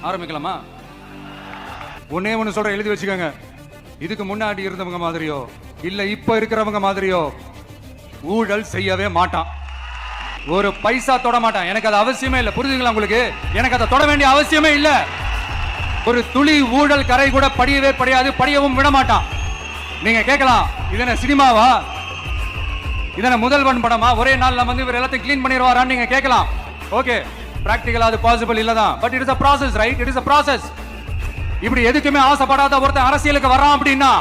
ஆரம்பிக்கலாமா? ஒன்னே ஒண்ணு சொல்ற, எழுதி வச்சுக்கோங்க. இதுக்கு முன்னாடி இருந்தவங்க மாதிரியோ இல்ல இப்ப இருக்கிறவங்க மாதிரியோ ஊழல் செய்யவே மாட்டான். ஒரு பைசா தொட மாட்டான். எனக்கு அது அவசியமே இல்லை. புரியுதுங்களா உங்களுக்கு? எனக்கு அதை தொட வேண்டிய அவசியமே இல்லை. ஒரு துளி ஊழல் கரை கூட படியவே படியாது, படியவும் விட மாட்டான். நீங்க கேட்கலாம், இது என்ன சினிமாவா? இதன முதல்வன் படமா? ஒரே நாள்ல வந்து இவர் எல்லாத்தையும் கிளீன் பண்ணிடுவாரான்னு நீங்க கேட்கலாம். ஓகே, பிராக்டிகலா அது பாசிபிள் இல்லதான். But it is a process, right? It is a process. இப்படி எதுக்குமே ஆசைப்படாத ஒருத்தன் அரசியலுக்கு வரான் அப்படின்னா,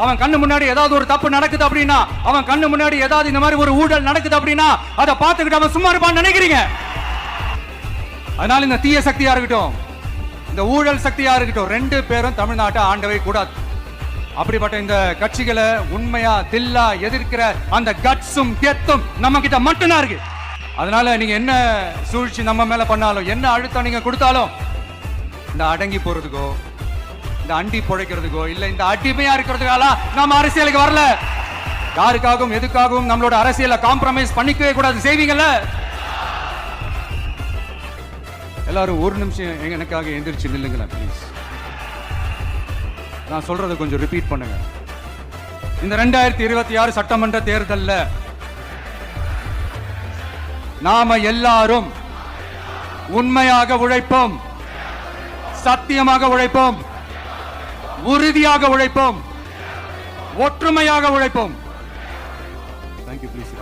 அவன் கண்ணு முன்னாடி ஏதாவது ஒரு தப்பு நடக்குது அப்படின்னா, அவன் கண்ணு முன்னாடி ஏதாவது இந்த மாதிரி ஒரு ஊழல் நடக்குது அப்படின்னா, அதை பார்த்துக்கிட்டு அவன் சும்மா இருப்பான்னு நினைக்கிறீங்க? அதனால இந்த தீய சக்தியா இருக்கட்டும், இந்த ஊழல் சக்தியா இருக்கட்டும், ரெண்டு பேரும் தமிழ்நாட்டை ஆண்டவே கூடாது. அப்படிப்பட்ட இந்த கட்சிகளை உண்மையா தில்லா எதிர்க்கிற அந்த கட்ஸும் கெத்தும் நம்ம கிட்ட மட்டும்தான் இருக்கு. அதனால நீங்க என்ன சூழ்ச்சி நம்ம மேல பண்ணாலும், என்ன அழுத்தம் நீங்க கொடுத்தாலும், இந்த அடங்கி போறதுக்கோ இந்த அண்டி பொழைக்கிறதுக்கோ இல்ல இந்த அடிமையா இருக்கிறதுக்கால நம்ம அரசியலுக்கு வரல. யாருக்காகவும் எதுக்காகவும் நம்மளோட அரசியலை காம்ப்ரமைஸ் பண்ணிக்கவே கூடாது. செய்வீங்கல்ல? எல்லாரும் ஒரு நிமிஷம் எனக்காக எந்திரிச்சு நில்லுங்களேன் ப்ளீஸ். நான் சொல்றதை கொஞ்சம் ரிப்பீட் பண்ணுங்க. இந்த 2026 சட்டமன்ற தேர்தல்ல நாம எல்லாரும் உண்மையாக உழைப்போம், சத்தியமாக உழைப்போம், உறுதியாக உழைப்போம், ஒற்றுமையாக உழைப்போம். தேங்க்யூ. ப்ளீஸ்.